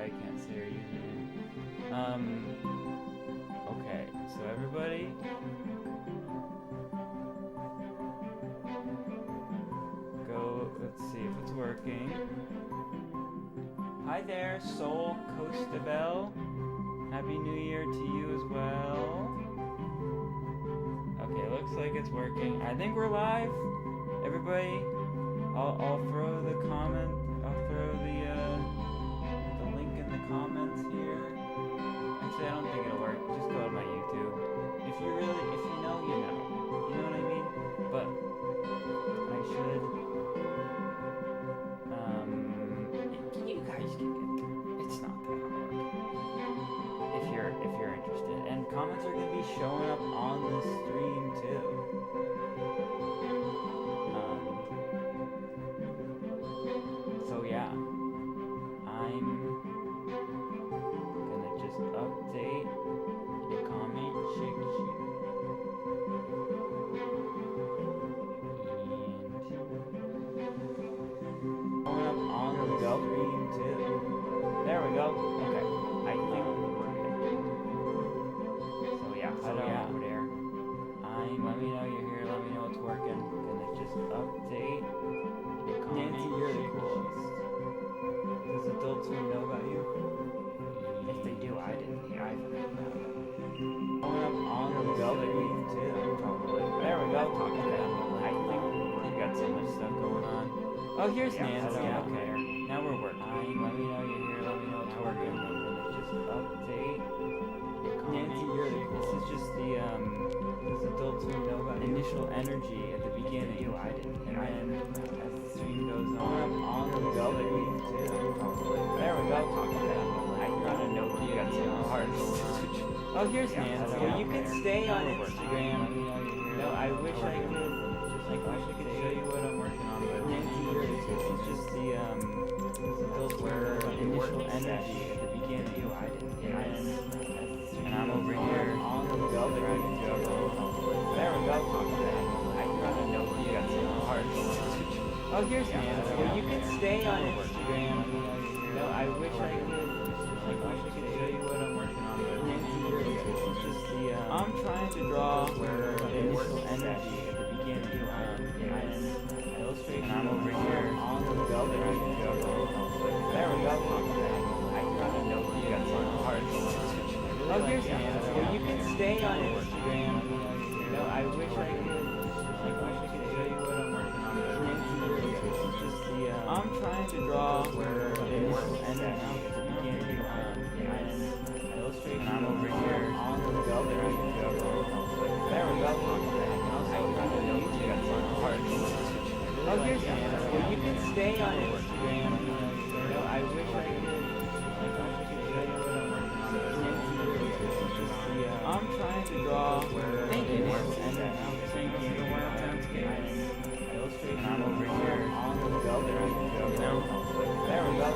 I can't say her username. Okay, so everybody, go, let's see if it's working. Hi there, Soul Costabel. Happy New Year to you as well. Okay, looks like it's working. I think we're live. Everybody, I'll throw the comment. I'll throw the link in the comments here. Actually, I don't think it'll work. Just go to my YouTube. If you know, you know. You know what I mean? But I should. You guys can get through. It's not that hard. If you're interested, and comments are gonna be showing up on the stream too. So yeah, I'm gonna just update the comment section and showing up on the stream too. There we go. Okay, I think we're good. So yeah, over there. Let me know you're here. Let me know it's working. Gonna just update. Nancy, you're the coolest. Does Adult Swim know about you? If they do, I didn't. I forgot about it. Going up on the stream too, probably. There we go. Talk to them. I think we got so much stuff going on. Oh, here's Nancy. Okay. Now we're working. Let me know you're here. Let me know it's working. I'm gonna just update. Nancy, you're the coolest. This is just the does Adult Swim know about you? Initial energy at the beginning. I didn't. And then as the stream goes on the stream too, probably. There we go. Talk to them. I gotta know you got some hearts. Oh, here's Nancy. You can stay on Instagram. No, I wish I could. I wish I could show you what I'm working on, but Nancy, this is just the where initial energy at the beginning. I didn't. And I'm over here on the building. There we go. Talk to them. I gotta know you got some hearts. Oh, here's Nancy. You can stay on Instagram. No, I wish I could. I wish I could show you what I'm working on, but Nancy, this is just the I'm trying to draw where initial energy at the beginning. And I'm over here on the building. There we go. I gotta know you got some hearts. Oh, here's Nancy. You can stay on Instagram. No, I wish I could. I wish I could show you what I'm working on, but Nancy, this is just the I'm trying to draw where initial energy at the beginning. And I'm over here on the building. There we go. I gotta know you got some hearts. Oh, here's Nancy. You can stay on Instagram. No, I wish I could. I wish I could show you what I'm working on, but Nancy, this is just the I'm trying to draw where thank you, Nancy. And thank you for the Wild Towns games. And I'm over here on the building. There we go.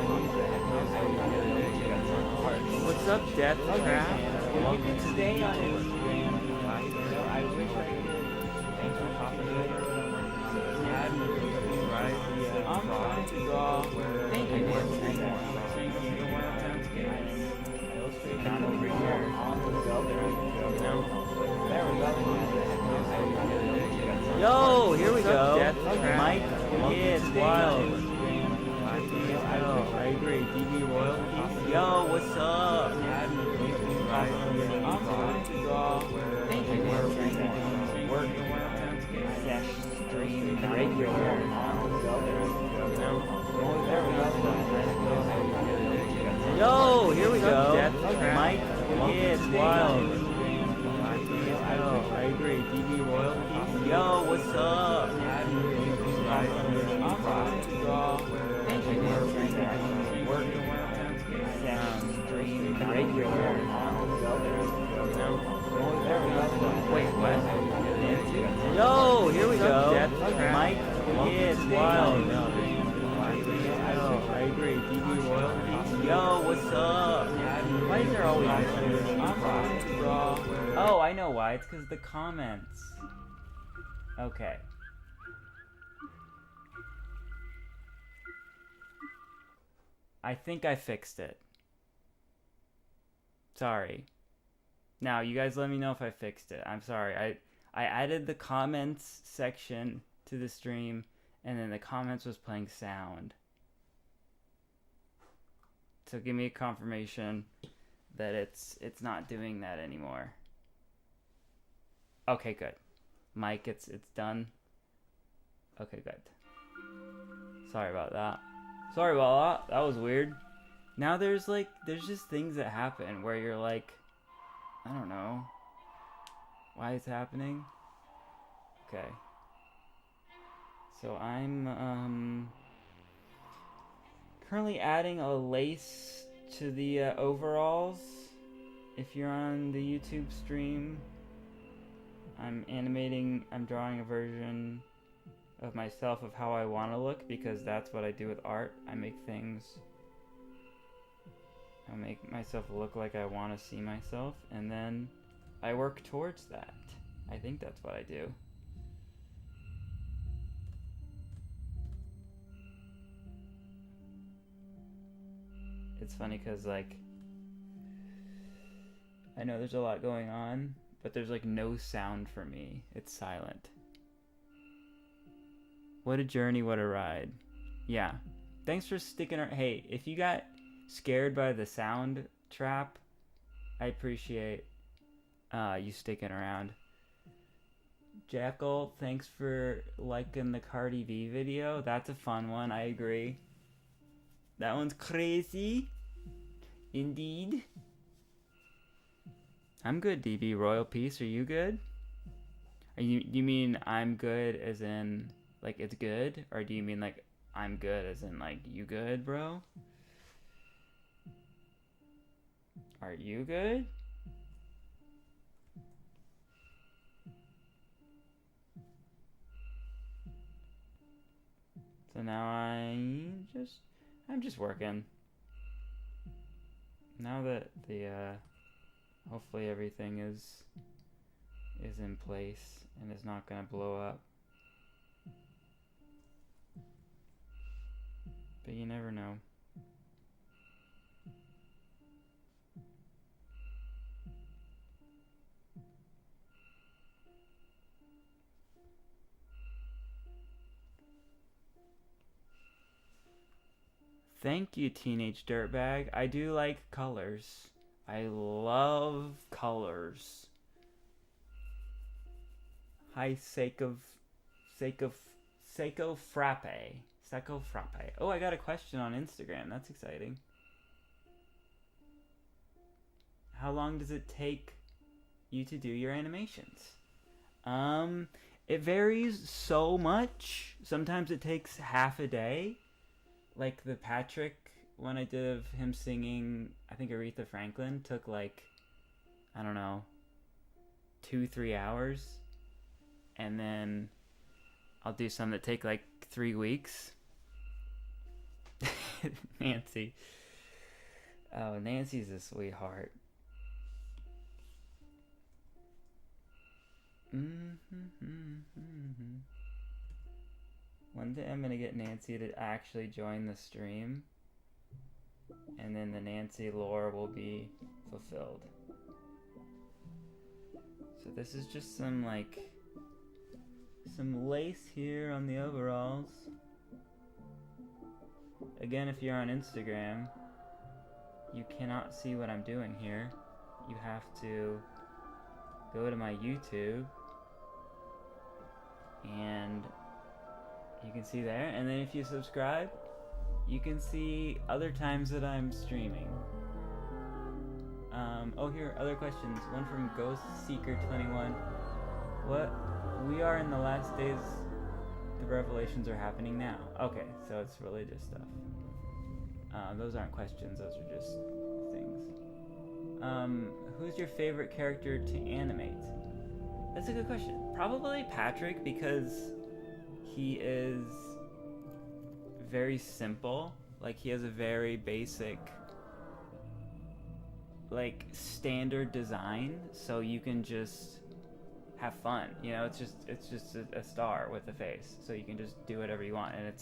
What's up, Death Trap? You can stay on Instagram. No, I wish I could. Thanks for popping over. I'm trying to draw thank you, Nancy. Thank you for the Wild Towns games. And I'm over here on the building. There we go. Yo, here we go. Mike, yeah, it's wild. Oh, I agree. DB royalties. Yo, what's up? I'm trying to draw thank you, Nancy. Work the Wild Towns games. Sesh stream regular. Yo, here we go. Mike, yeah, it's wild. Oh, I agree. DB royalties. Yo, what's up? I'm trying to draw thank you, Nancy. Work the Wild Towns games. Sesh stream regular. Wait, what? Yo, here we go. Mike, yeah, it's wild. Oh, I agree. DB royalties. Yo, what's up? Why is there always issues? I'm trying to draw. Oh, I know why. It's because the comments. Okay. I think I fixed it. Sorry. Now, you guys let me know if I fixed it. I'm sorry. I added the comments section to the stream, and then the comments was playing sound. So give me a confirmation that it's not doing that anymore. Okay, good. Mike, it's done. Okay, good. Sorry about that. Sorry about that. That was weird. Now there's just things that happen where you're like, I don't know why it's happening. Okay. So I'm currently adding a lace to the overalls. If you're on the YouTube stream, I'm drawing a version of myself of how I want to look, because that's what I do with art. I make myself look like I want to see myself, and then I work towards that. I think that's what I do. It's funny because, like, I know there's a lot going on, but there's, like, no sound for me. It's silent. What a journey, what a ride. Yeah. Thanks for sticking around. Hey, if you got scared by the sound trap, I appreciate you sticking around. Jackal, thanks for liking the Cardi B video. That's a fun one, I agree. That one's crazy. Indeed. I'm good, DB. Royal Peace, are you good? You mean I'm good as in, like, it's good? Or do you mean, like, I'm good as in, like, you good, bro? Are you good? So now I'm just working. Now that the hopefully everything is in place and is not gonna blow up. But you never know. Thank you, Teenage Dirtbag. I do like colors. I love colors. Hi, Seiko Frappe. Seco Frappe. Oh, I got a question on Instagram. That's exciting. How long does it take you to do your animations? It varies so much. Sometimes it takes half a day. Like the Patrick one I did of him singing, I think Aretha Franklin, took like, I don't know, 2-3 hours. And then I'll do some that take like 3 weeks. Nancy. Oh, Nancy's a sweetheart. One day I'm gonna get Nancy to actually join the stream, and then the Nancy lore will be fulfilled. So this is just some lace here on the overalls. Again, if you're on Instagram, you cannot see what I'm doing here. You have to go to my YouTube, and you can see there. And then if you subscribe, you can see other times that I'm streaming. Oh, here, other questions. One from Ghost Seeker 21. We are in the last days. The revelations are happening now. Okay, so it's religious stuff. Those aren't questions, those are just things. Who's your favorite character to animate? That's a good question. Probably Patrick, because he is very simple. Like, he has a very basic, like, standard design, so you can just have fun. You know, it's just a star with a face, so you can just do whatever you want, and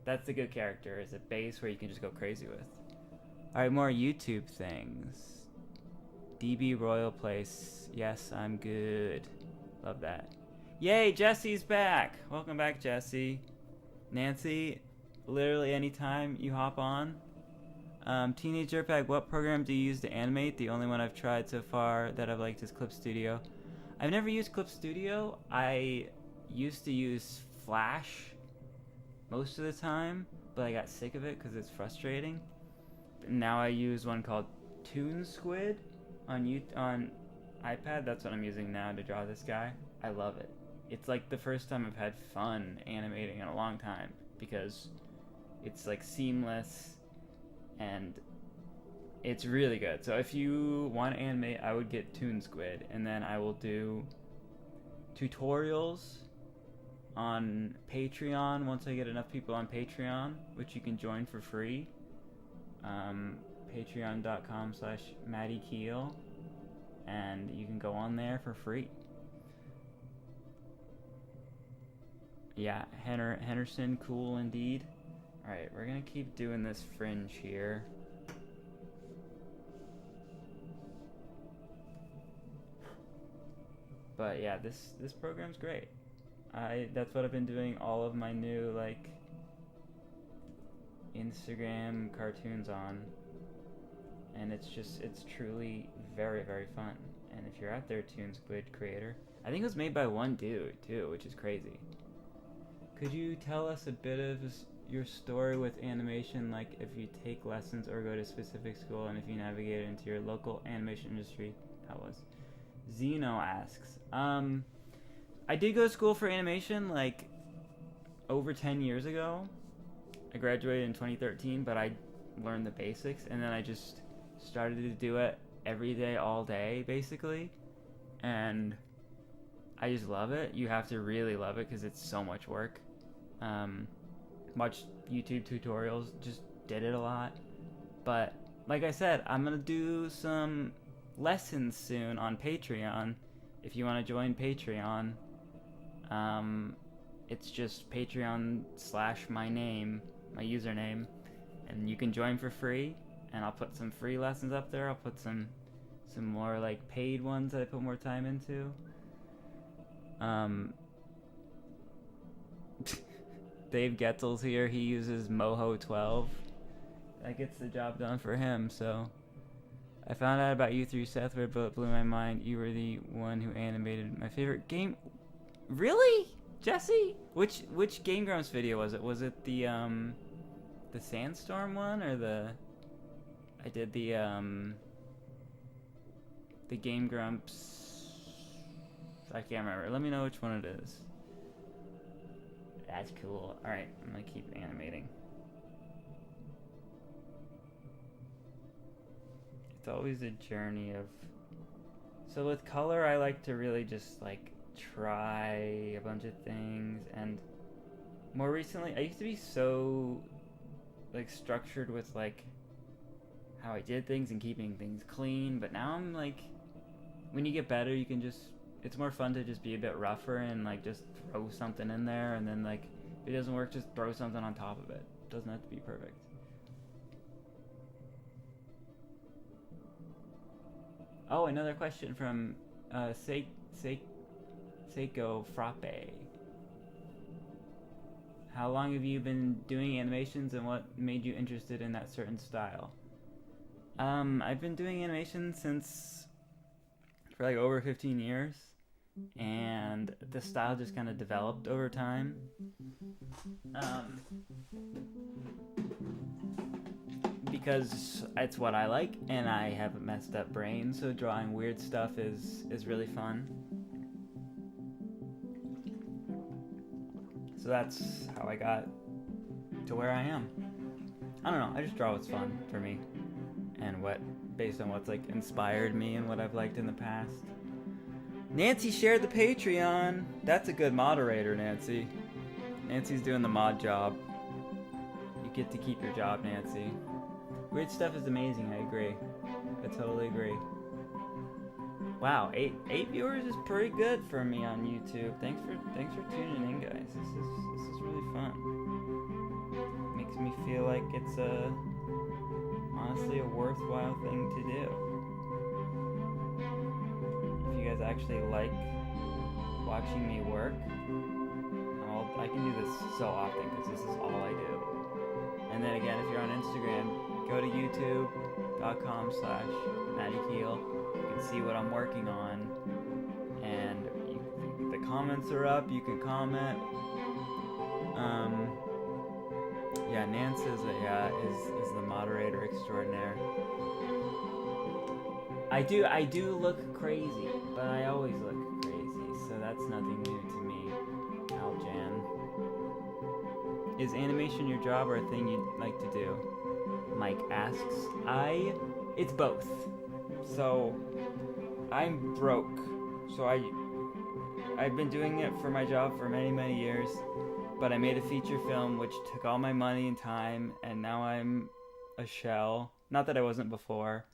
that's the good character, is a base where you can just go crazy with. Alright, more YouTube things. DB Royal Place. Yes, I'm good. Love that. Yay, Jesse's back. Welcome back, Jesse. Nancy, literally anytime you hop on. Teenage Dirtbag, what program do you use to animate? The only one I've tried so far that I've liked is Clip Studio. I've never used Clip Studio. I used to use Flash most of the time, but I got sick of it because it's frustrating. Now I use one called Toon Squid on iPad. That's what I'm using now to draw this guy. I love it. It's like the first time I've had fun animating in a long time because it's like seamless and it's really good. So if you want to animate, I would get Toon Squid, and then I will do tutorials on Patreon once I get enough people on Patreon, which you can join for free. Patreon.com/MattyKeel, and you can go on there for free. Yeah, Henderson, cool indeed. Alright, we're gonna keep doing this fringe here. But yeah, this program's great. That's what I've been doing all of my new like Instagram cartoons on, and it's truly very, very fun. And if you're out there, Toon Squid creator, I think it was made by one dude too, which is crazy. Could you tell us a bit of your story with animation, like if you take lessons or go to specific school, and if you navigate into your local animation industry? How was? Zeno asks. I did go to school for animation like over 10 years ago. I graduated in 2013, but I learned the basics, and then I just started to do it every day, all day, basically. And I just love it. You have to really love it because it's so much work. Watched YouTube tutorials, just did it a lot. But like I said, I'm gonna do some lessons soon on Patreon. If you want to join Patreon, it's just Patreon/my name, my username, and you can join for free. And I'll put some free lessons up there. I'll put some more like paid ones that I put more time into. Dave Getzel's here. He uses Moho 12. That gets the job done for him. So I found out about you through Seth, but it blew my mind. You were the one who animated my favorite game. Really, Jesse? Which Game Grumps video was it? Was it the Sandstorm one or the? I did the Game Grumps. I can't remember. Let me know which one it is. That's cool. Alright, I'm gonna keep animating. It's always a journey of... So with color, I like to really just like try a bunch of things, and more recently, I used to be so like structured with like how I did things and keeping things clean, but now I'm like, when you get better, you can just, it's more fun to just be a bit rougher and like just throw something in there, and then like if it doesn't work, just throw something on top of it. It doesn't have to be perfect. Oh, another question from Seiko Frappe. How long have you been doing animations, and what made you interested in that certain style? I've been doing animation for like over 15 years, and the style just kind of developed over time. Because it's what I like, and I have a messed up brain, so drawing weird stuff is really fun. So that's how I got to where I am. I don't know, I just draw what's fun for me, and based on what's like inspired me and what I've liked in the past. Nancy shared the Patreon. That's a good moderator, Nancy. Nancy's doing the mod job. You get to keep your job, Nancy. Weird stuff is amazing, I agree. I totally agree. Wow, eight viewers is pretty good for me on YouTube. Thanks for tuning in, guys. This is really fun. Makes me feel like it's honestly a worthwhile thing to do. guys actually like watching me work, I can do this so often because this is all I do. And then again, if you're on Instagram, go to youtube.com/MattyKeel. You can see what I'm working on, and the comments are up. You can comment. Yeah, Nance is the moderator extraordinaire. I do look crazy, but I always look crazy, so that's nothing new to me. Aljan. Is animation your job or a thing you'd like to do? Mike asks. It's both. So, I'm broke. So I've been doing it for my job for many, many years, but I made a feature film which took all my money and time, and now I'm a shell. Not that I wasn't before.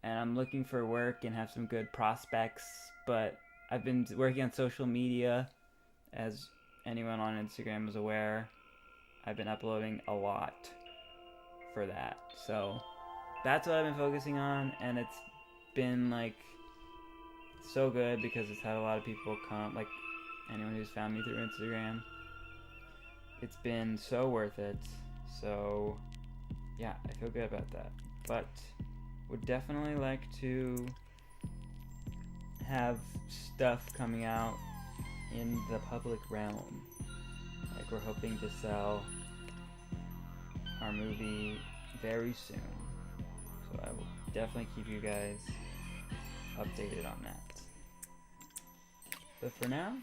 And I'm looking for work and have some good prospects, but I've been working on social media, as anyone on Instagram is aware. I've been uploading a lot for that, so that's what I've been focusing on, and it's been like so good because it's had a lot of people come, like anyone who's found me through Instagram. It's been so worth it, so yeah, I feel good about that, but would definitely like to have stuff coming out in the public realm. Like, we're hoping to sell our movie very soon. So I will definitely keep you guys updated on that. But for now,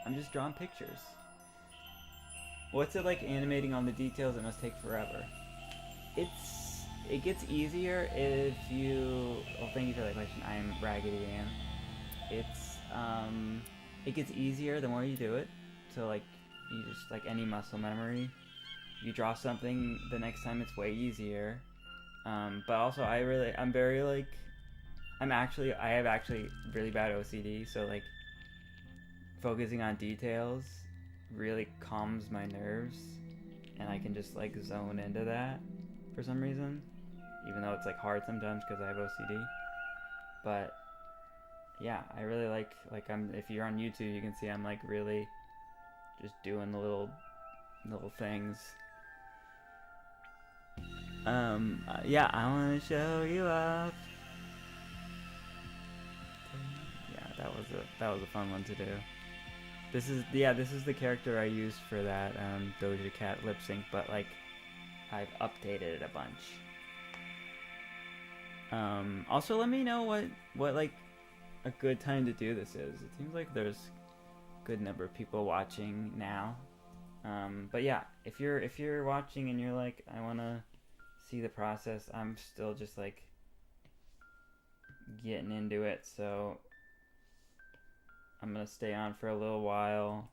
I'm just drawing pictures. What's it like animating on the details that must take forever? It gets easier if you... Well, thank you for that question. I'm Raggedy Ann. It gets easier the more you do it. So, like, you just, like any muscle memory, you draw something, the next time it's way easier. But also, I have actually really bad OCD, so, like, focusing on details really calms my nerves, and I can just, like, zone into that for some reason. Even though it's like hard sometimes because I have OCD, but yeah, I really like if you're on YouTube, you can see I'm like really just doing the little things. Yeah, I want to show you off. Yeah, that was a fun one to do. This is the character I used for that Doja Cat lip sync, but like I've updated it a bunch. Also, let me know what like a good time to do this is. It seems like there's a good number of people watching now. But yeah, if you're watching and you're like, I want to see the process, I'm still just like getting into it, so I'm gonna stay on for a little while.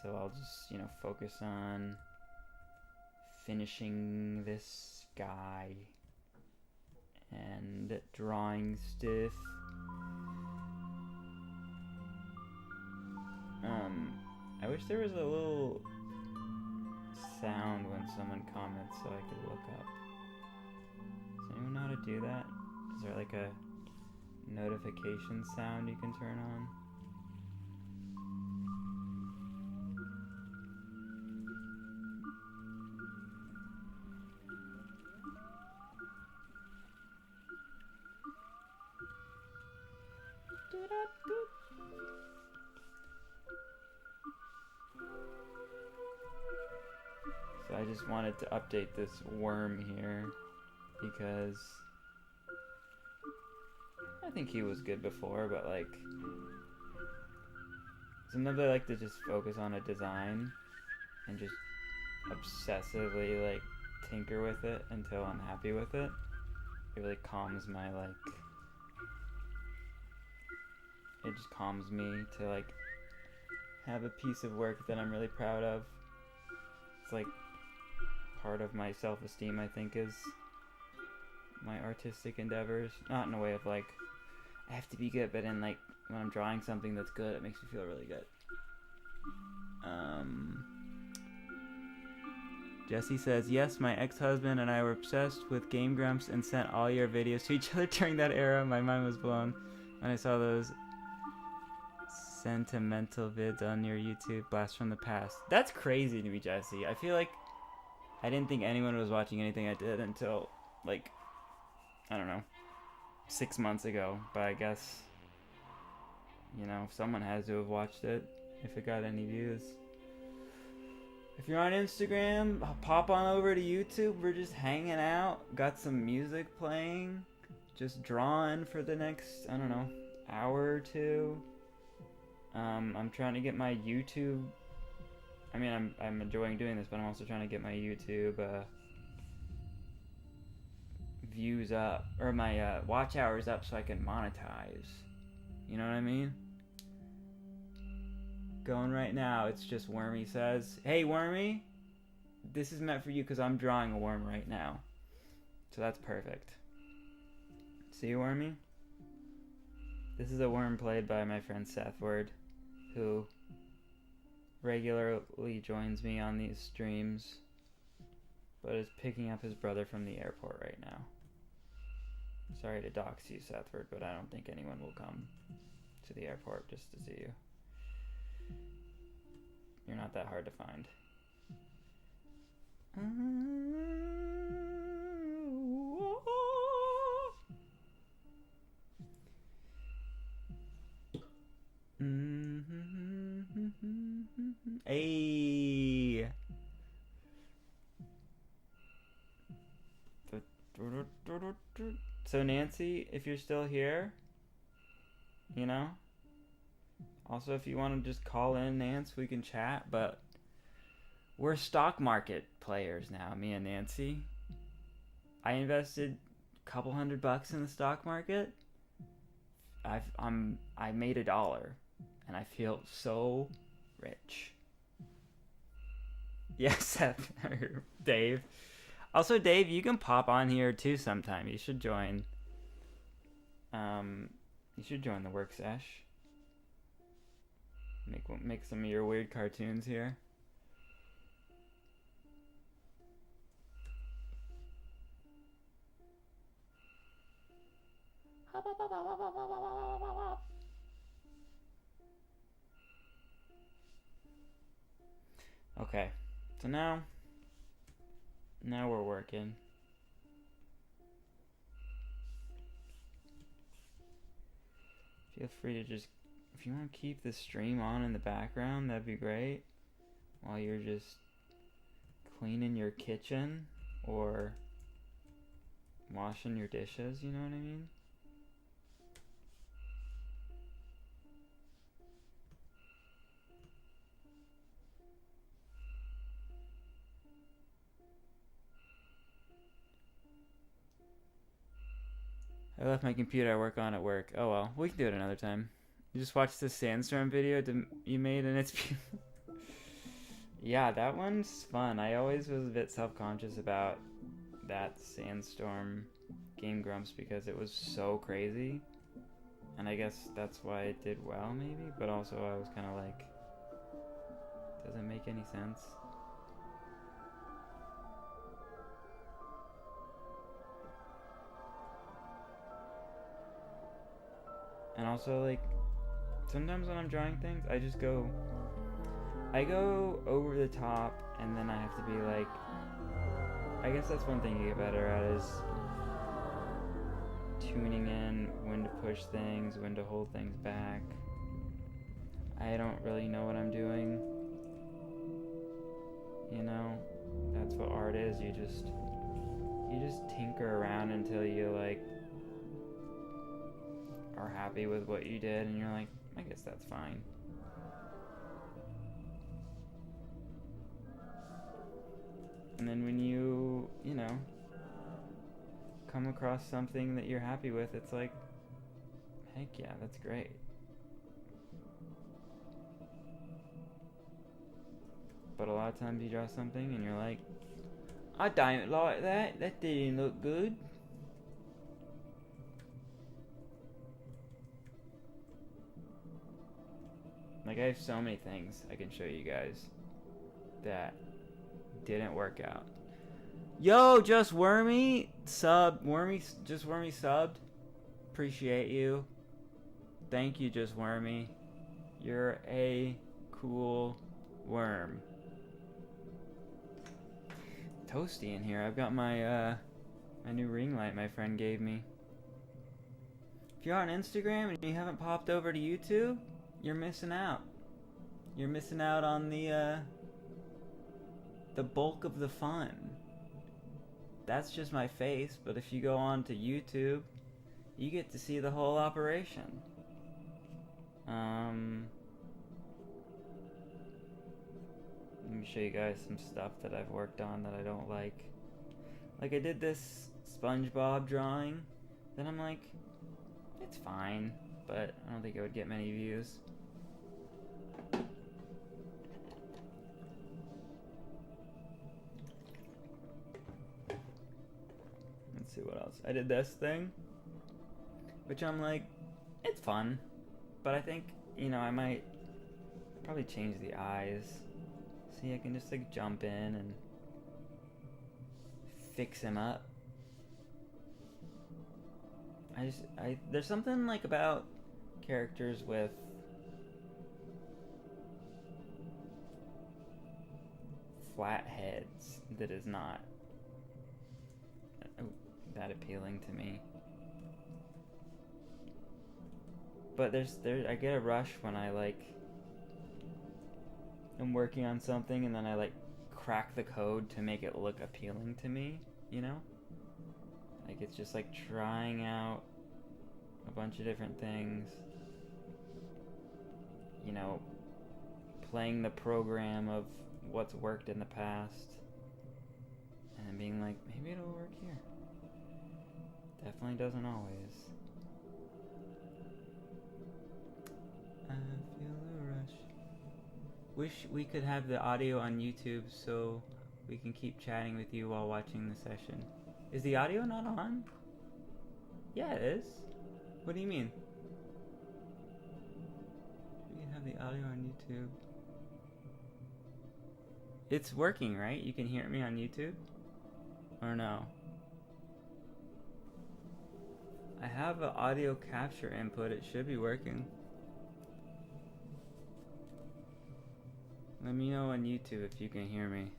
So I'll just, focus on finishing this guy and drawing stuff. I wish there was a little sound when someone comments so I could look up. Does anyone know how to do that? Is there like a notification sound you can turn on? So I just wanted to update this worm here because I think he was good before, but like sometimes I like to just focus on a design and just obsessively like tinker with it until I'm happy with it. It really calms my it just calms me to like have a piece of work that I'm really proud of. It's like part of my self-esteem, I think, is my artistic endeavors. Not in a way of like I have to be good, but in like when I'm drawing something that's good, it makes me feel really good. Jesse says, yes, my ex-husband and I were obsessed with Game Grumps and sent all your videos to each other during that era. My mind was blown when I saw those Sentimental vids on your YouTube, blast from the past. That's crazy to me, Jesse. I feel like I didn't think anyone was watching anything I did until, like, I don't know, 6 months ago. But I guess, you know, someone has to have watched it if it got any views. If you're on Instagram, pop on over to YouTube. We're just hanging out. Got some music playing. Just drawing for the next, I don't know, hour or two. I'm trying to get my YouTube. I mean, I'm enjoying doing this, but I'm also trying to get my YouTube views up, or my watch hours up, so I can monetize. You know what I mean? Going right now. It's just Wormy says, "Hey Wormy, this is meant for you because I'm drawing a worm right now." So that's perfect. See you, Wormy? This is a worm played by my friend Seth Word, who regularly joins me on these streams, but is picking up his brother from the airport right now. Sorry to dox you, Sethford, but I don't think anyone will come to the airport just to see you. You're not that hard to find. Hey. So Nancy, if you're still here, you know, also if you want to just call in, Nance, we can chat, but we're stock market players now, me and Nancy. I invested a couple $100 in the stock market. I made $1 and I feel so rich. Yes, Seth, Dave. Also, Dave, you can pop on here too sometime. You should join. You should join the work sesh. Make some of your weird cartoons here. Okay, so now we're working. Feel free to just, if you want to keep the stream on in the background, that'd be great. While you're just cleaning your kitchen or washing your dishes, you know what I mean? I left my computer I work on at work. Oh well, we can do it another time. You just watched the sandstorm video you made and it's beautiful. Yeah, that one's fun. I always was a bit self-conscious about that sandstorm Game Grumps because it was so crazy. And I guess that's why it did well, maybe. But also I was kind of like, doesn't make any sense. And also, like, sometimes when I'm drawing things, I go over the top, and then I have to be like, I guess that's one thing you get better at is tuning in when to push things, when to hold things back. I don't really know what I'm doing. You know, that's what art is. You just tinker around until you like are happy with what you did, and you're like, I guess that's fine. And then when you know, come across something that you're happy with, it's like, heck yeah, that's great. But a lot of times you draw something and you're like, I don't like that. That didn't look good. Like, I have so many things I can show you guys that didn't work out. Yo, Just Wormy subbed. Just Wormy subbed. Appreciate you. Thank you, Just Wormy. You're a cool worm. Toasty in here. I've got my my new ring light my friend gave me. If you're on Instagram and you haven't popped over to YouTube, you're missing out. You're missing out on the bulk of the fun. That's just my face, but if you go on to YouTube, you get to see the whole operation. Let me show you guys some stuff that I've worked on that I don't like. Like I did this SpongeBob drawing, then I'm like, it's fine, but I don't think it would get many views. Let's see what else. I did this thing, which I'm like, it's fun, but I think, you know, I might probably change the eyes. See, I can just like jump in and fix him up. There's something like about characters with flat heads that is not that appealing to me. But I get a rush when I I'm working on something and then I crack the code to make it look appealing to me, you know? Like it's just like trying out a bunch of different things, you know, playing the program of what's worked in the past and then being like, maybe it'll work here. Definitely doesn't always. I feel a rush. Wish we could have the audio on YouTube so we can keep chatting with you while watching the session. Is the audio not on? Yeah, it is. What do you mean? We can have the audio on YouTube. It's working, right? You can hear me on YouTube? Or no? I have an audio capture input. It should be working. Let me know on YouTube if you can hear me.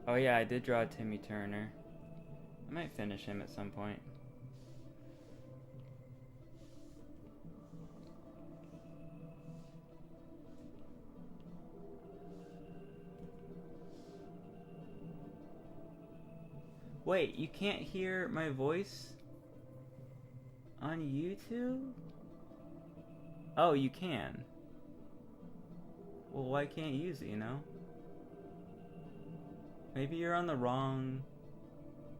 Oh yeah, I did draw Timmy Turner. I might finish him at some point. Wait, you can't hear my voice on YouTube? Oh, you can. Well, why can't you use it, you know? Maybe you're on the wrong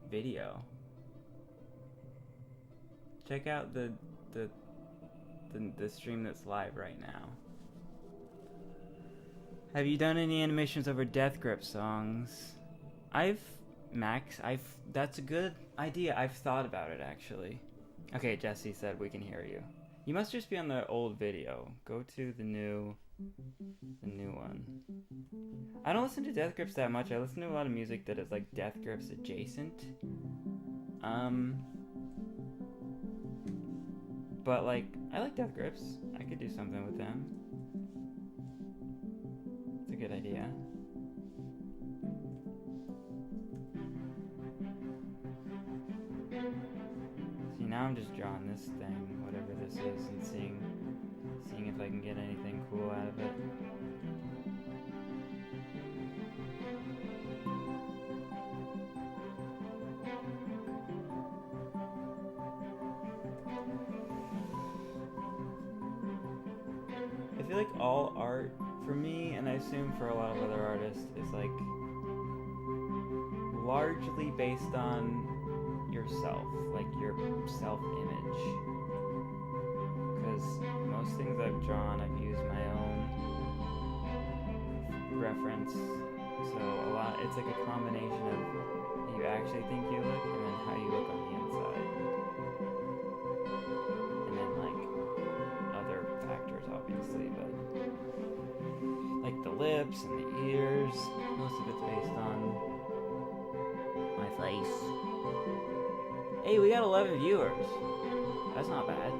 video. Check out the stream that's live right now. Have you done any animations over Death Grip songs? That's a good idea. I've thought about it actually. Okay, Jesse said we can hear you. You must just be on the old video. Go to the new one. I don't listen to Death Grips that much. I listen to a lot of music that is like Death Grips adjacent. But like, I like Death Grips. I could do something with them. It's a good idea. See, now I'm just drawing this thing, whatever this is, and seeing if I can get anything cool out of it. I feel like all art, for me, and I assume for a lot of other artists, is like largely based on yourself, like your self-image. Because most things I've drawn, I've used my own reference. So a lot, it's like a combination of how you actually think you look and then how you look on the inside. And then like other factors, obviously, but like the lips and the ears, most of it's based on my face. Hey, we got 11 viewers. That's not bad.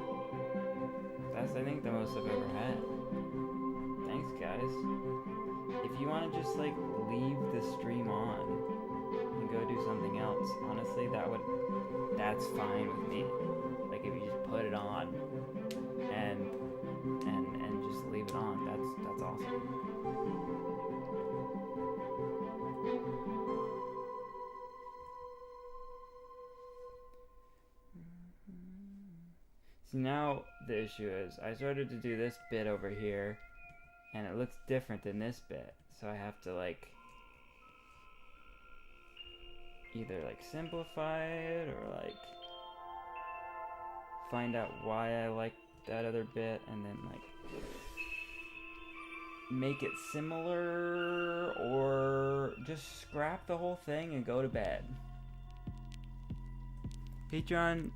That's, I think, the most I've ever had. Thanks, guys. If you want to just, like, leave the stream on and go do something else, honestly, that's fine with me. Like, if you just put it on and just leave it on, that's awesome. See, now the issue is I started to do this bit over here and it looks different than this bit, so I have to like either like simplify it or like find out why I like that other bit and then like make it similar, or just scrap the whole thing and go to bed. Patreon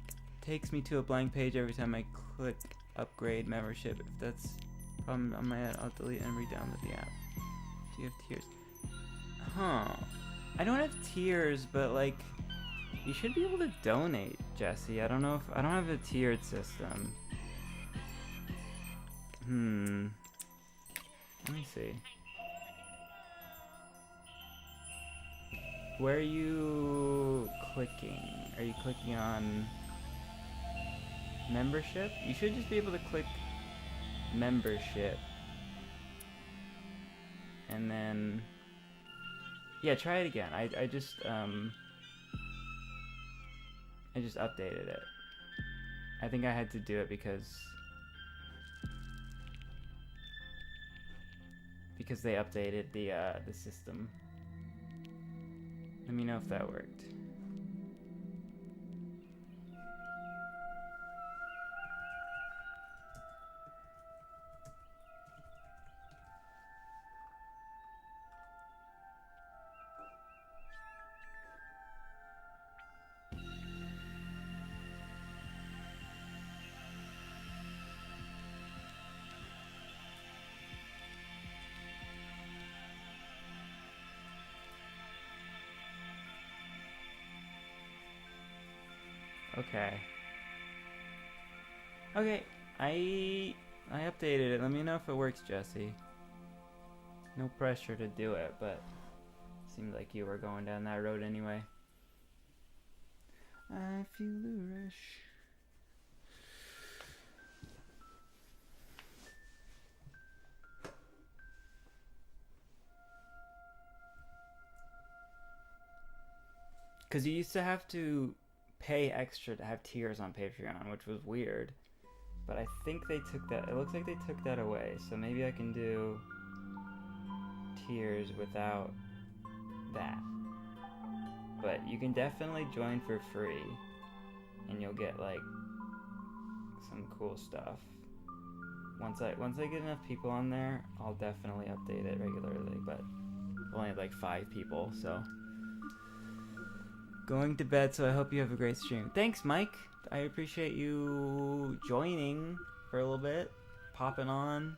takes me to a blank page every time I click upgrade membership. If that's a problem on my end, I'll delete and re-download the app. Do you have tiers? Huh. I don't have tiers, but like you should be able to donate, Jesse. I don't know if I don't have a tiered system. Let me see. Where are you clicking? Are you clicking on membership? You should just be able to click membership. And then yeah, try it again. I just updated it. I think I had to do it because they updated the system. Let me know if that worked. Okay, I updated it. Let me know if it works, Jesse. No pressure to do it, but seemed like you were going down that road anyway. I feel the rush. Because you used to have to pay extra to have tiers on Patreon, which was weird. But I think they took that. It looks like they took that away. So maybe I can do tiers without that. But you can definitely join for free, and you'll get like some cool stuff. Once I get enough people on there, I'll definitely update it regularly. But only like 5 people, so. Going to bed, so I hope you have a great stream. Thanks, Mike. I appreciate you joining for a little bit, popping on.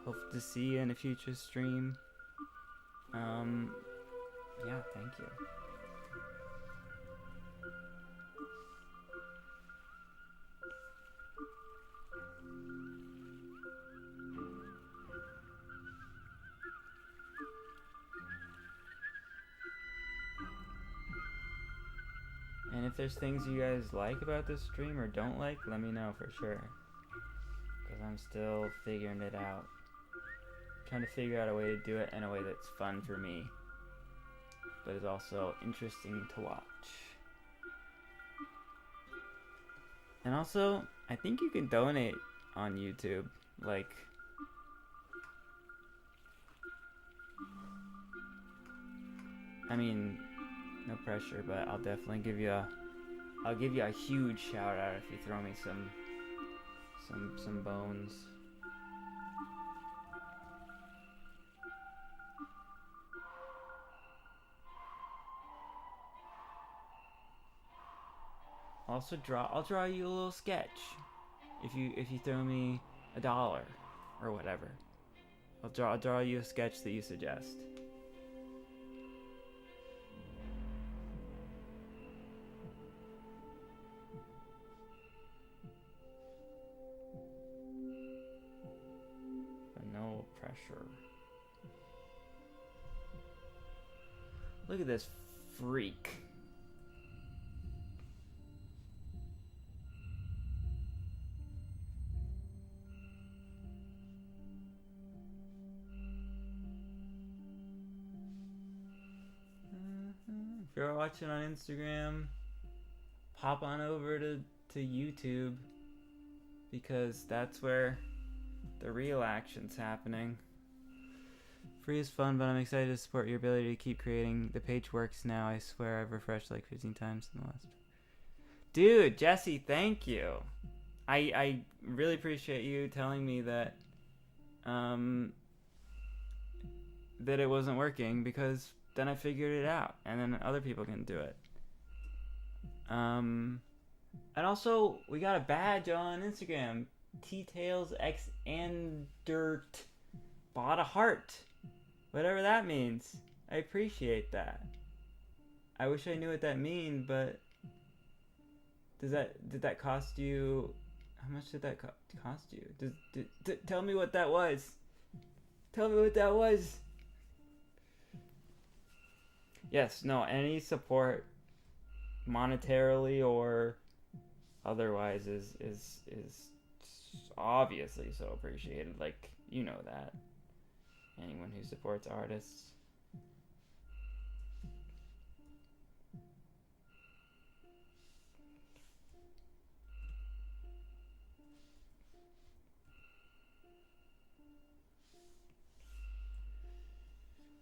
Hope to see you in a future stream. Yeah, thank you. And if there's things you guys like about this stream or don't like, let me know for sure. Because I'm still figuring it out. Trying to figure out a way to do it in a way that's fun for me, but is also interesting to watch. And also, I think you can donate on YouTube. Like, I mean, no pressure, but I'll definitely give you a huge shout out if you throw me some bones. Also I'll draw you a little sketch if you throw me $1 or whatever. I'll draw you a sketch that you suggest. pressure. Look at this freak. If you're watching on Instagram, pop on over to YouTube, because that's where the real action's happening. Free is fun, but I'm excited to support your ability to keep creating. The page works now. I swear I've refreshed like 15 times in the last. Dude, Jesse, thank you. I really appreciate you telling me that that it wasn't working, because then I figured it out, and then other people can do it. And also, we got a badge on Instagram. T-Tails X Dirt bought a heart. Whatever that means. I appreciate that. I wish I knew what that means, but did that cost you? How much did that cost you? Tell me what that was. Tell me what that was. Yes, no, any support, monetarily or otherwise, is obviously so appreciated. Like, you know that. Anyone who supports artists.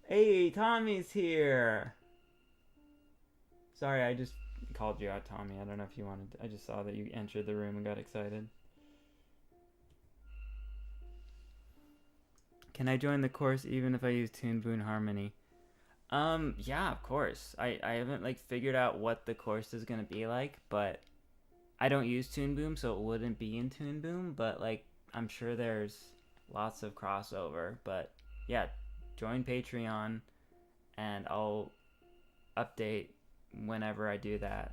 Hey, Tommy's here. Sorry, I just called you out, Tommy. I don't know if you wanted to. I just saw that you entered the room and got excited. Can I join the course even if I use Toon Boom Harmony? Yeah, of course. I haven't like figured out what the course is gonna be like, but I don't use Toon Boom, so it wouldn't be in Toon Boom, but like I'm sure there's lots of crossover. But yeah, join Patreon and I'll update whenever I do that.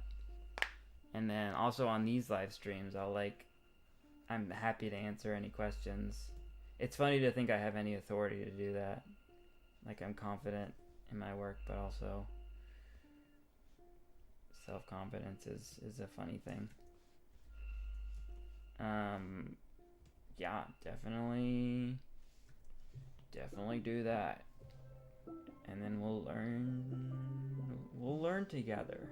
And then also on these live streams, I'm happy to answer any questions. It's funny to think I have any authority to do that. Like, I'm confident in my work, but also self-confidence is a funny thing. Yeah, definitely do that. And then we'll learn together.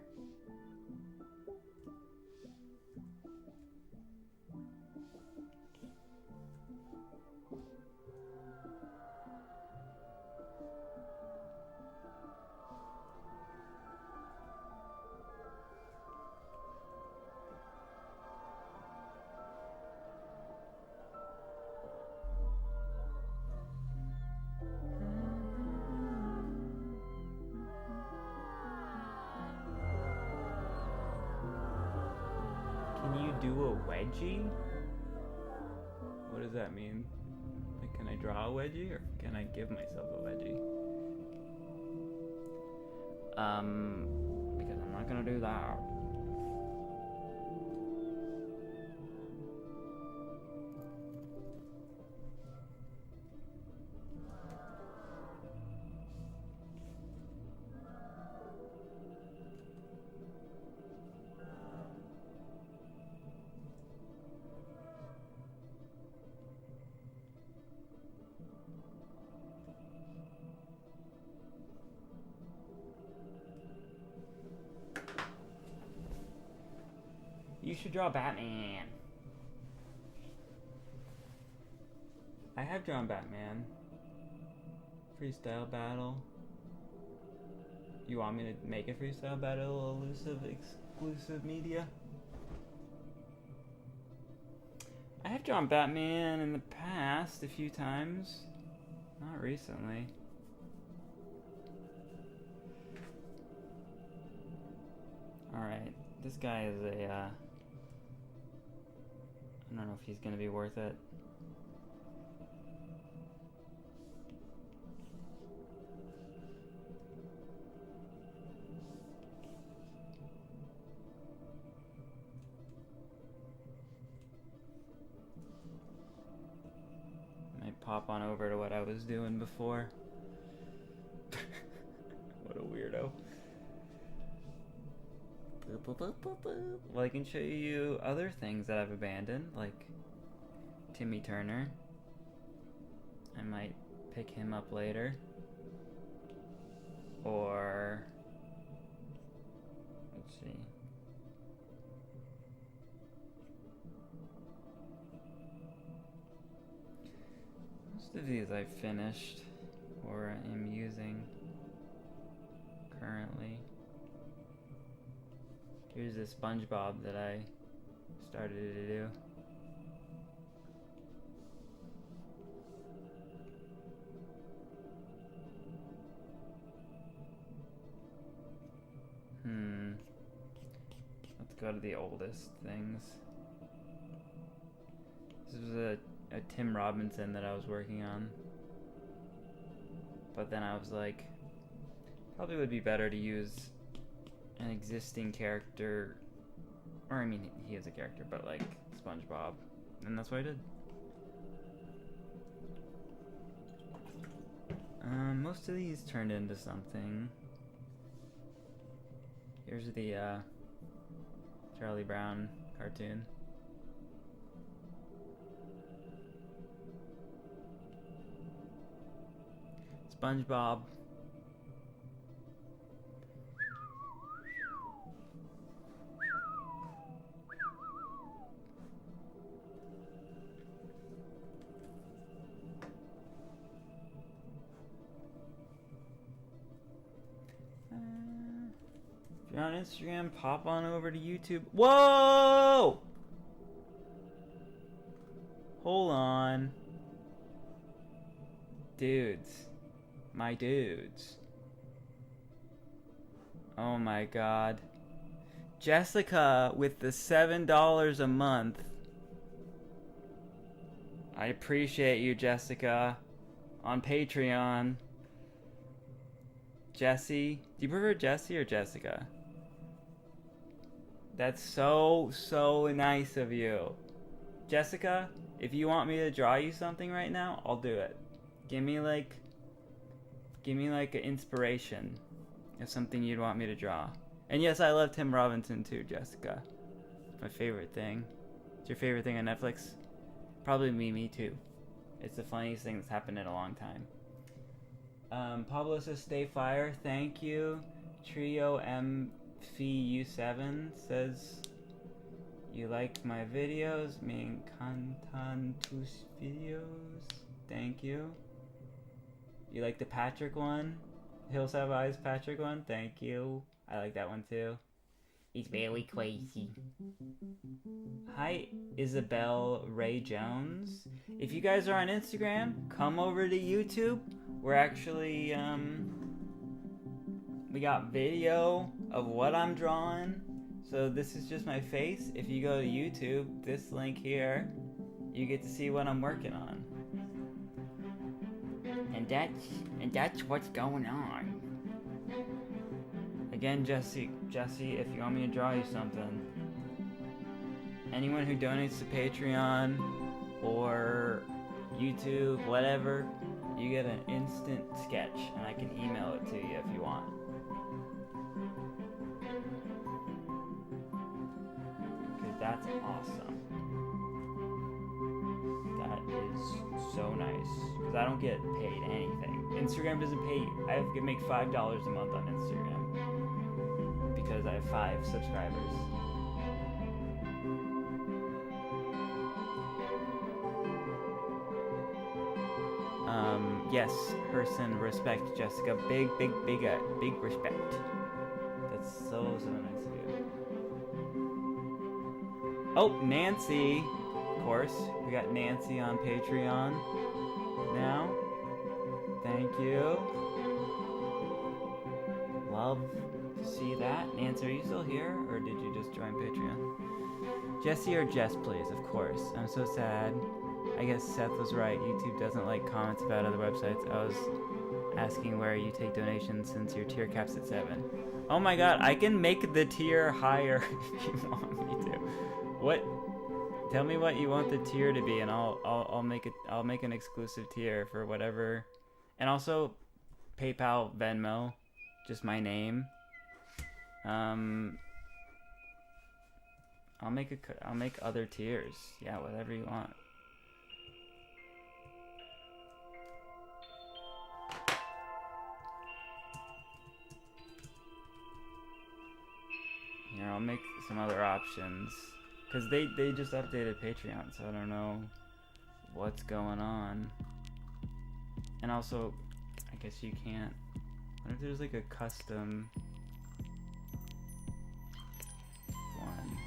Do a wedgie? What does that mean? Like, can I draw a wedgie or can I give myself a wedgie? Because I'm not gonna do that. You should draw Batman. I have drawn Batman. Freestyle battle. You want me to make a freestyle battle elusive exclusive media? I have drawn Batman in the past a few times. Not recently. Alright, this guy is a I don't know if he's gonna be worth it. Might pop hop on over to what I was doing before. What a weirdo. Well, I can show you other things that I've abandoned, like Timmy Turner. I might pick him up later. Or, let's see. Most of these I've finished or am using currently. Here's a SpongeBob that I started to do. Let's go to the oldest things. This was a Tim Robinson that I was working on. But then I was like, probably would be better to use an existing character, or I mean, he is a character, but like SpongeBob, and that's what I did. Most of these turned into something. Here's the Charlie Brown cartoon. SpongeBob. If you're on Instagram, pop on over to YouTube. Whoa! Hold on. Dudes. My dudes. Oh my god. Jessica with the $7 a month. I appreciate you, Jessica. On Patreon. Jessie. Do you prefer Jessie or Jessica? That's so nice of you. Jessica, if you want me to draw you something right now, I'll do it. Give me like an inspiration of something you'd want me to draw. And yes, I love Tim Robinson too, Jessica. My favorite thing. It's your favorite thing on Netflix? Probably me too. It's the funniest thing that's happened in a long time. Pablo says stay fire, thank you. Trio MFU7 says you like my videos, me encantan tus videos. Thank you. You like the Patrick one? Hills Have Eyes Patrick one? Thank you. I like that one too. It's very crazy. Hi, Isabel Ray Jones. If you guys are on Instagram, come over to YouTube. We're actually, we got video of what I'm drawing. So this is just my face. If you go to YouTube, this link here, you get to see what I'm working on. And that's what's going on. Again, Jesse, if you want me to draw you something, anyone who donates to Patreon or YouTube, whatever, you get an instant sketch, and I can email it to you if you want. Because that's awesome. That is so nice. Because I don't get paid anything. Instagram doesn't pay you. I can make $5 a month on Instagram. Because I have 5 subscribers. Yes, Herson, respect, Jessica. Big respect. That's so nice of you. Oh, Nancy. Of course, we got Nancy on Patreon now. Thank you. Love to see that. Nancy, are you still here, or did you just join Patreon? Jesse or Jess, please, of course. I'm so sad. I guess Seth was right. YouTube doesn't like comments about other websites. I was asking where you take donations since your tier cap's at 7. Oh my god, I can make the tier higher if you want me to. Tell me what you want the tier to be, and I'll make it. I'll make an exclusive tier for whatever, and also PayPal, Venmo, just my name. I'll make other tiers. Yeah, whatever you want. Here, I'll make some other options. Because they just updated Patreon, so I don't know what's going on. And also, I guess you can't... What if there's like a custom one?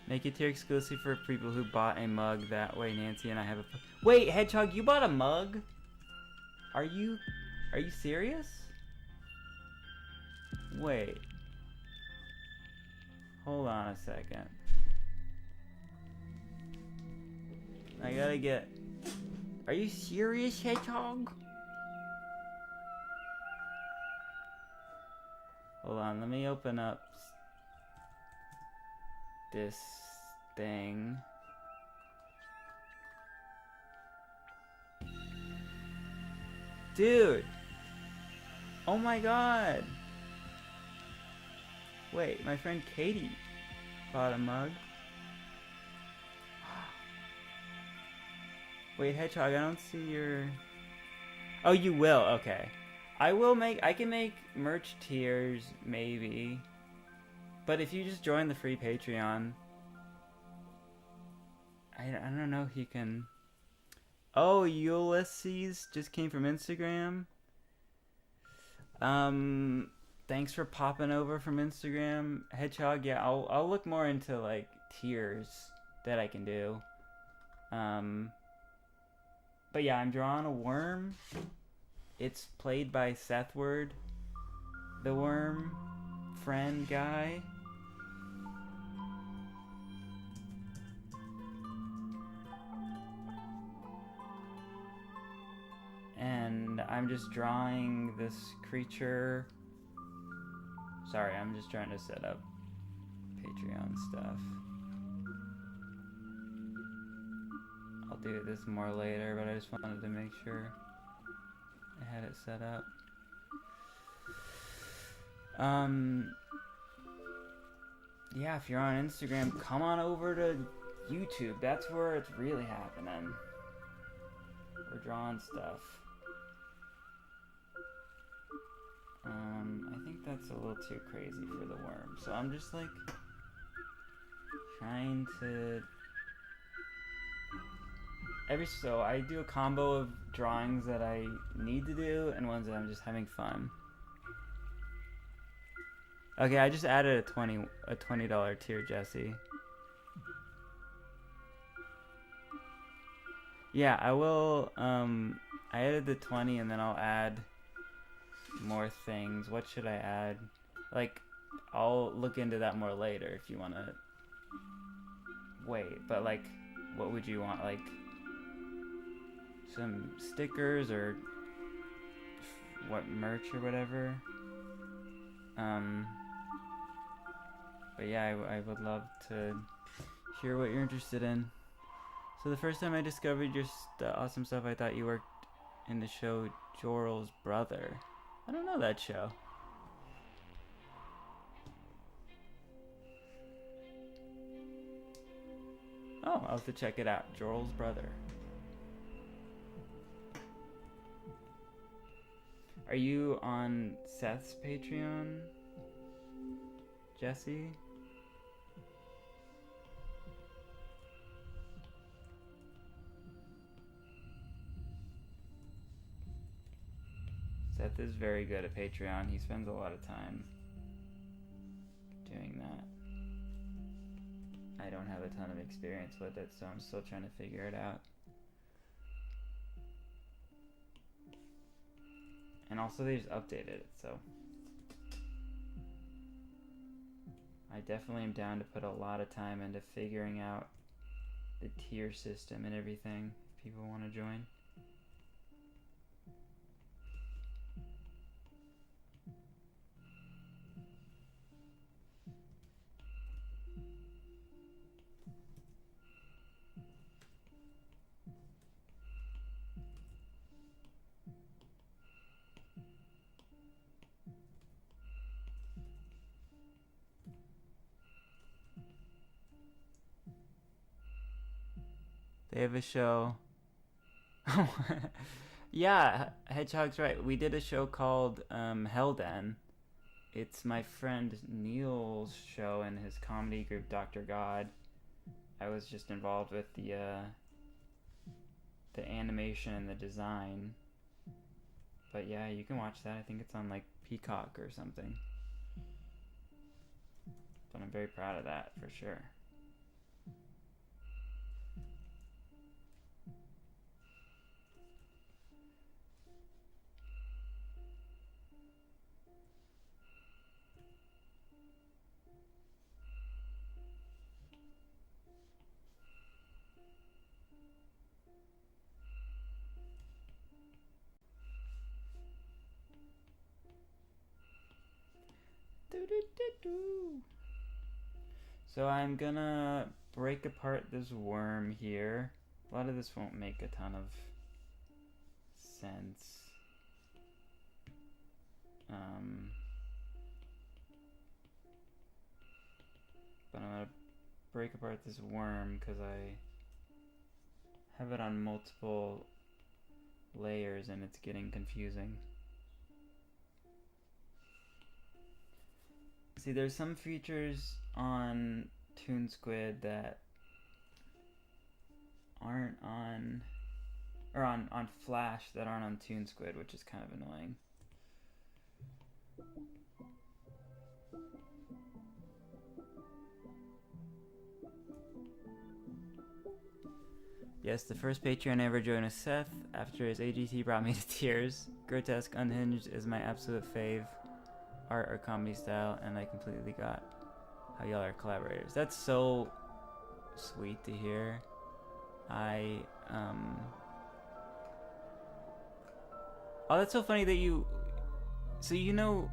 Make a tier exclusive for people who bought a mug. That way Nancy and I have a... Wait, Hedgehog, you bought a mug? Are you serious? Wait. Hold on a second. I gotta get... Are you serious, Hedgehog? Hold on, let me open up this thing. Dude! Oh my god! Wait, my friend Katie bought a mug. Wait, Hedgehog, I don't see your... Oh, you will, okay. I can make merch tiers, maybe. But if you just join the free Patreon, I don't know if you can... Oh, Ulysses just came from Instagram. Thanks for popping over from Instagram, Hedgehog. Yeah, I'll look more into like tiers that I can do. But yeah, I'm drawing a worm. It's played by Sethward, the worm friend guy. And I'm just drawing this creature. Sorry, I'm just trying to set up Patreon stuff. I'll do this more later, but I just wanted to make sure I had it set up. Yeah, if you're on Instagram, come on over to YouTube. That's where it's really happening. We're drawing stuff. I think that's a little too crazy for the worm. So I'm just like trying to... So I do a combo of drawings that I need to do and ones that I'm just having fun. Okay, I just added a $20 tier, Jesse. Yeah, I will. I added the 20, and then I'll add more things. What should I add? Like, I'll look into that more later if you want to wait. But like, what would you want? Like some stickers or what, merch or whatever? But yeah, I would love to hear what you're interested in. So the first time I discovered your awesome stuff, I thought you worked in the show Joral's Brother. I don't know that show. Oh, I'll have to check it out. Joral's Brother. Are you on Seth's Patreon, Jesse? Seth is very good at Patreon. He spends a lot of time doing that. I don't have a ton of experience with it, so I'm still trying to figure it out. And also they just updated it, so I definitely am down to put a lot of time into figuring out the tier system and everything if people want to join. They have a show. Yeah, Hedgehog's right. We did a show called Hellden. It's my friend Neil's show and his comedy group Dr. God. I was just involved with the animation and the design. But yeah, you can watch that. I think it's on like Peacock or something. But I'm very proud of that for sure. So I'm gonna break apart this worm here. A lot of this won't make a ton of sense. But I'm gonna break apart this worm because I have it on multiple layers and it's getting confusing. See, there's some features on Toon Squid that aren't on, or on Flash that aren't on Toon Squid, which is kind of annoying. Yes, the first Patreon I ever joined was Seth. After his AGT brought me to tears. Grotesque Unhinged is my absolute fave. Art or comedy style, and I completely got how y'all are collaborators. That's so sweet to hear. Oh, that's so funny that you... So you know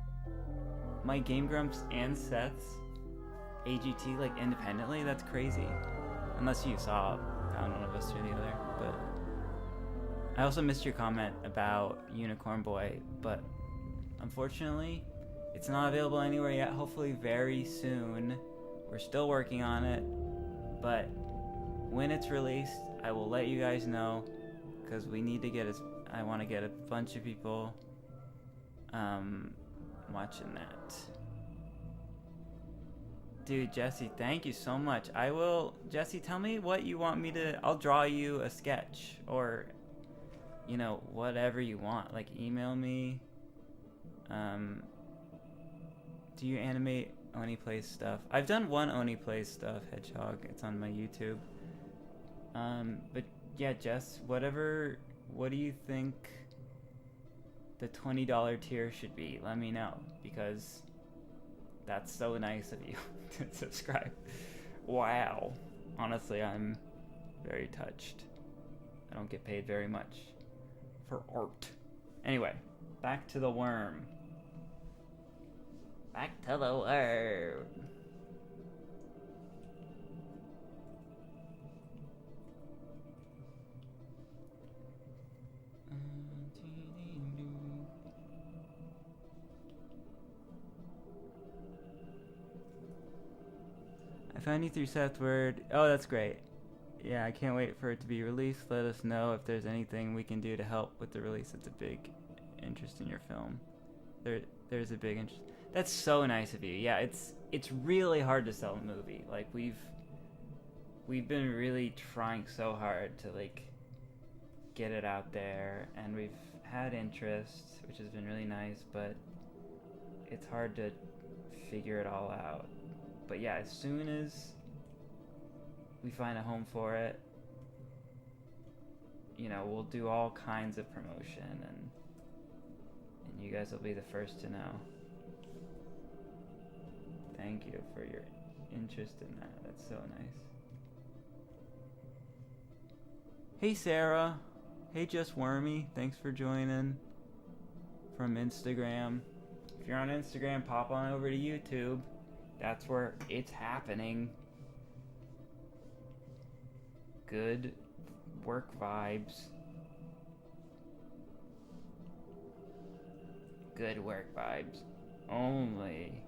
my Game Grumps and Seth's AGT, like, independently? That's crazy. Unless you found one of us or the other, but... I also missed your comment about Unicorn Boy, but unfortunately, it's not available anywhere yet. Hopefully very soon. We're still working on it, but when it's released, I will let you guys know, because we need to get I want to get a bunch of people watching that. Dude, Jesse, thank you so much. I will, Jesse, tell me what you want me to, I'll draw you a sketch, or, you know, whatever you want. Like, email me. Do you animate Oni Plays stuff? I've done one Oni Plays stuff, Hedgehog. It's on my YouTube. But yeah, Jess, what do you think the $20 tier should be? Let me know, because that's so nice of you to subscribe. Wow. Honestly, I'm very touched. I don't get paid very much for art. Anyway, back to the worm. Back to the worm. I found you through Seth Word. Oh, that's great. Yeah, I can't wait for it to be released. Let us know if there's anything we can do to help with the release. It's a big interest in your film. There's a big interest. That's so nice of you. Yeah, it's really hard to sell a movie. Like, we've been really trying so hard to, like, get it out there, and we've had interest, which has been really nice, but it's hard to figure it all out. But yeah, as soon as we find a home for it, you know, we'll do all kinds of promotion, and you guys will be the first to know. Thank you for your interest in that. That's so nice. Hey Sarah. Hey Just Wormy. Thanks for joining from Instagram. If you're on Instagram, pop on over to YouTube. That's where it's happening. Good work vibes. Good work vibes. Only.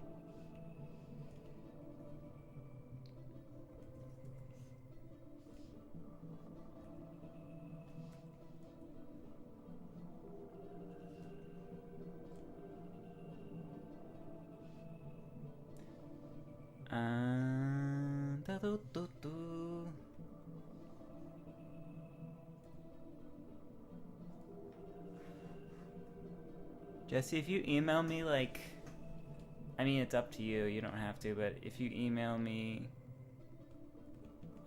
Jesse, if you email me, like, I mean, it's up to you, you don't have to, but if you email me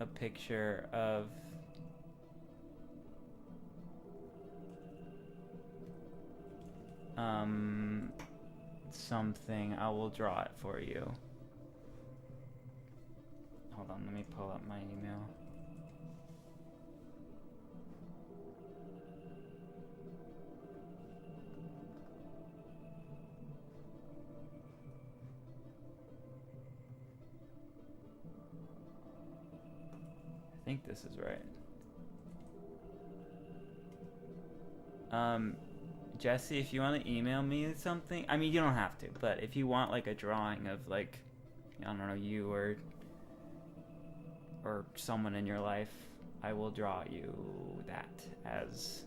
a picture of something, I will draw it for you. Hold on, let me pull up my email. I think this is right. Jesse, if you want to email me something, I mean, you don't have to, but if you want like a drawing of like, I don't know, you or someone in your life, I will draw you that as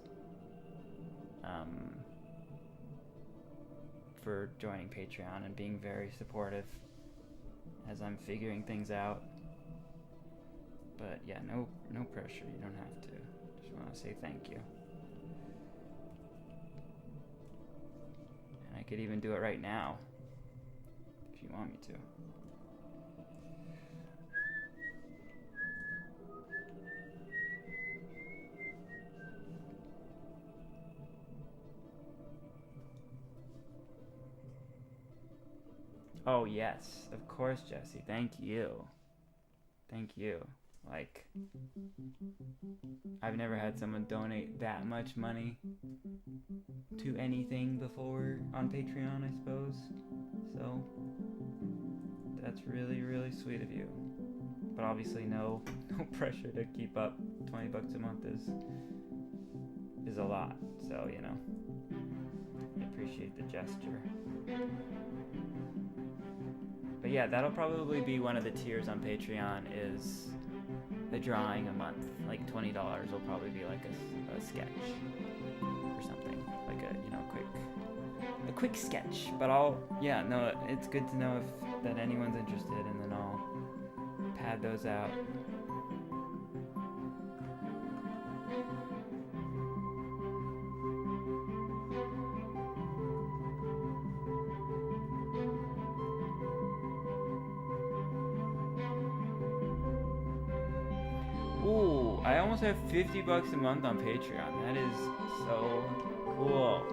for joining Patreon and being very supportive as I'm figuring things out. But yeah, no pressure, you don't have to. Just want to say thank you. And I could even do it right now if you want me to. Oh yes, of course, Jesse. Thank you. Thank you. Like, I've never had someone donate that much money to anything before on Patreon, I suppose. So, that's really, really sweet of you. But obviously no pressure to keep up. $20 a month is a lot. So, you know, I appreciate the gesture. But yeah, that'll probably be one of the tiers on Patreon, is the drawing a month. Like $20 will probably be like a sketch or something, like a quick sketch. But it's good to know if that anyone's interested, and then I'll pad those out. Ooh, I almost have $50 a month on Patreon. That is so cool.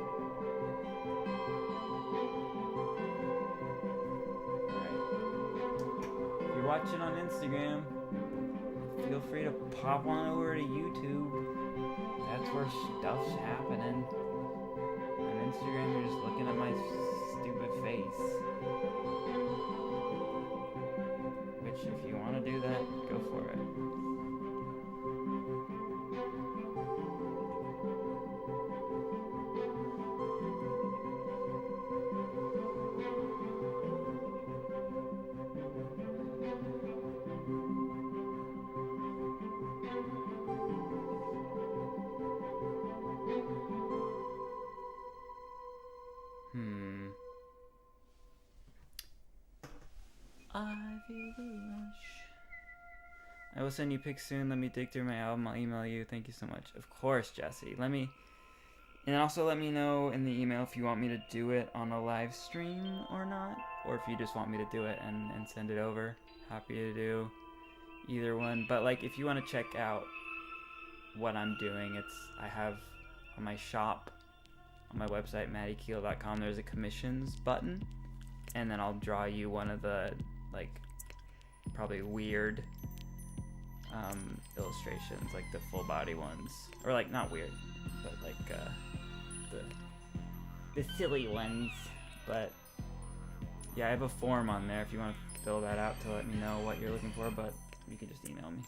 Alright. If you're watching on Instagram, feel free to pop on over to YouTube. That's where stuff's happening. On Instagram, you're just looking at my stupid face. Which, if you want to do that, go for it. I feel the rush. I will send you pics soon. Let me dig through my album. I'll email you. Thank you so much. Of course, Jesse. And also let me know in the email if you want me to do it on a live stream or not, or if you just want me to do it and send it over. Happy to do. either one. But like, if you want to check out what I'm doing, I have on my shop on my website maddykeel.com. There's a commissions button, and then I'll draw you one of the like probably weird illustrations, like the full body ones, or like not weird, but like the silly ones. But yeah, I have a form on there if you want to fill that out to let me know what you're looking for, but you can just email me.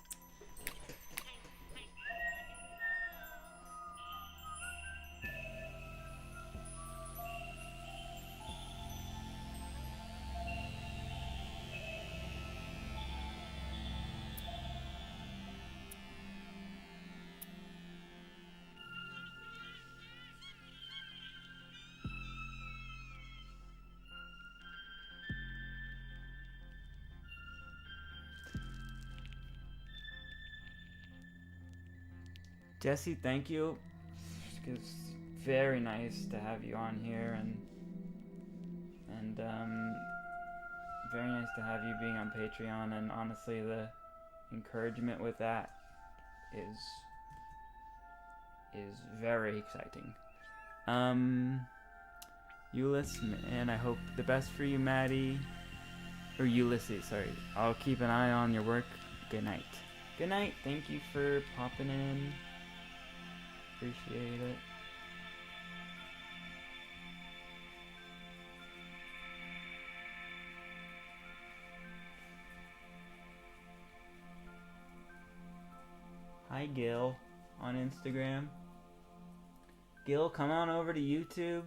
Jesse, thank you. It's very nice to have you on here, and very nice to have you being on Patreon. And honestly, the encouragement with that is very exciting. Ulysses, and I hope the best for you, Maddie. Or Ulysses, sorry. I'll keep an eye on your work. Good night. Good night. Thank you for popping in. Appreciate it. Hi, Gil, on Instagram. Gil, come on over to YouTube.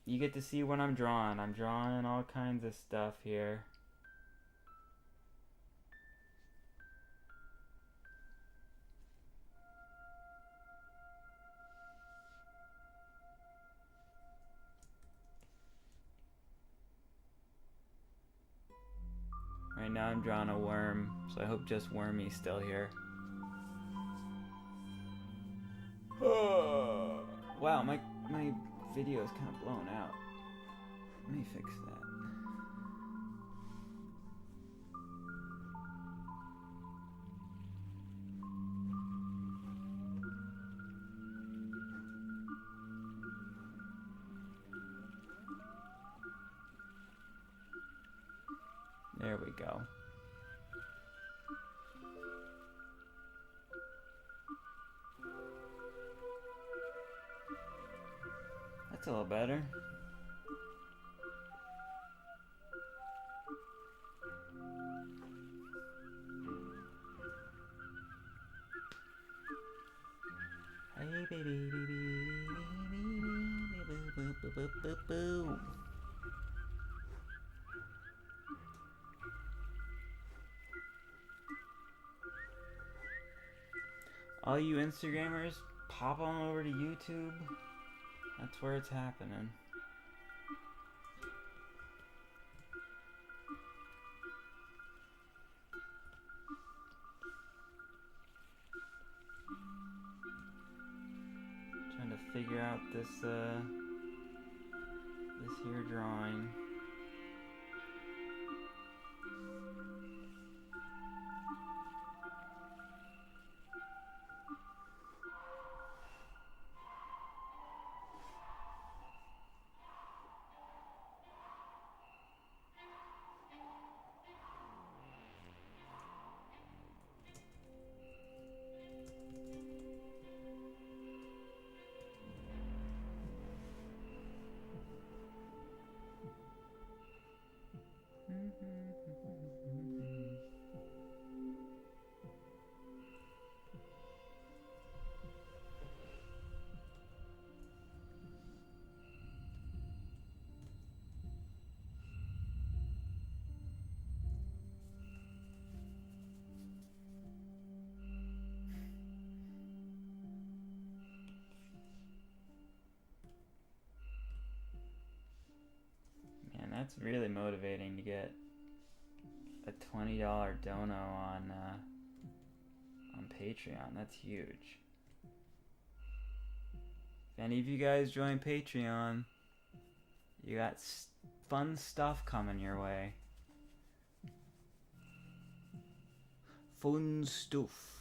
You get to see what I'm drawing. I'm drawing all kinds of stuff here. Right now I'm drawing a worm, so I hope just Wormy's still here. Wow, my video is kind of blown out. Let me fix that. There we go. That's a little better. Hey baby, boo. All you Instagrammers, pop on over to YouTube. That's where it's happening. Trying to figure out this here drawing. Man, that's really motivating to get a $20 dono on Patreon. That's huge. If any of you guys join Patreon, you got fun stuff coming your way. Fun stuff.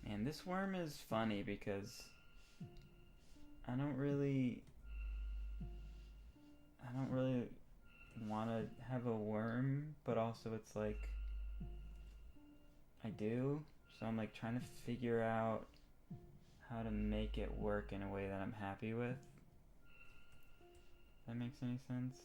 Man, this worm is funny because I don't really want to have a worm, but also it's like I do, so I'm like trying to figure out how to make it work in a way that I'm happy with. If that makes any sense?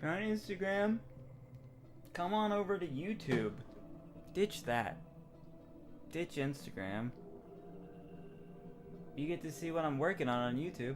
If you're on Instagram, come on over to YouTube. Ditch that. Ditch Instagram. You get to see what I'm working on YouTube.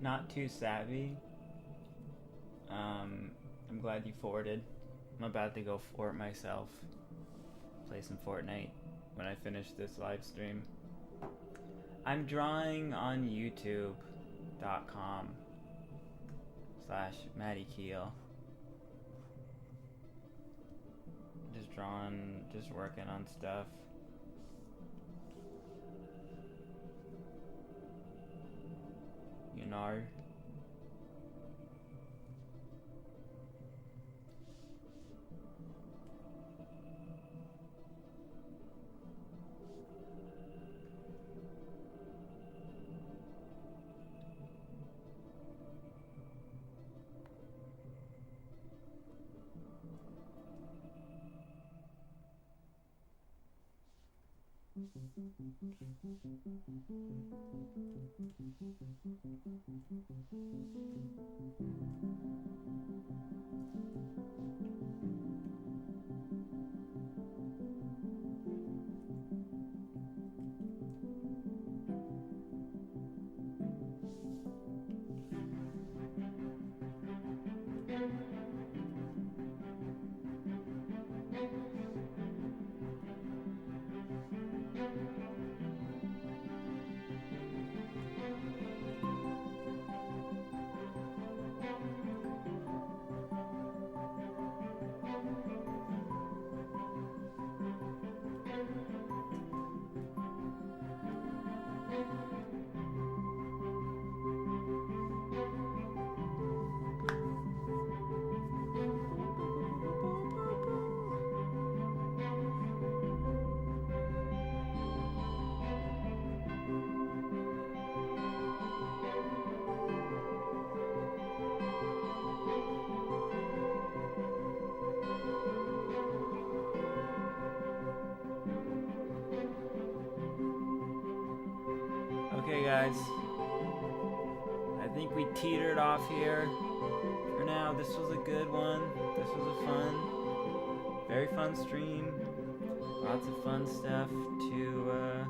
Not too savvy. I'm glad you forwarded. I'm about to go for it myself. Play some Fortnite when I finish this live stream. I'm drawing on youtube.com/MattyKeel. Just drawing, just working on stuff. You know. Okay guys, I think we teetered off here. For now, this was a good one. This was a very fun stream. Lots of fun stuff to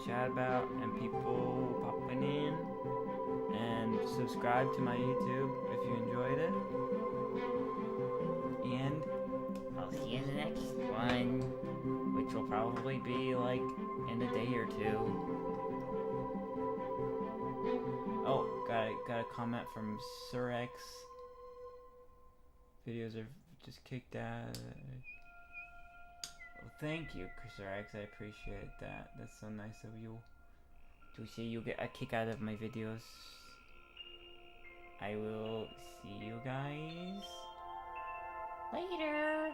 chat about, and people popping in. And subscribe to my YouTube if you enjoyed it. And I'll see you in the next one, which will probably be like in a day or two. Oh, got a comment from Surex. Videos are just kicked out. Oh, thank you, Surex. I appreciate that. That's so nice of you to see you get a kick out of my videos. I will see you guys later.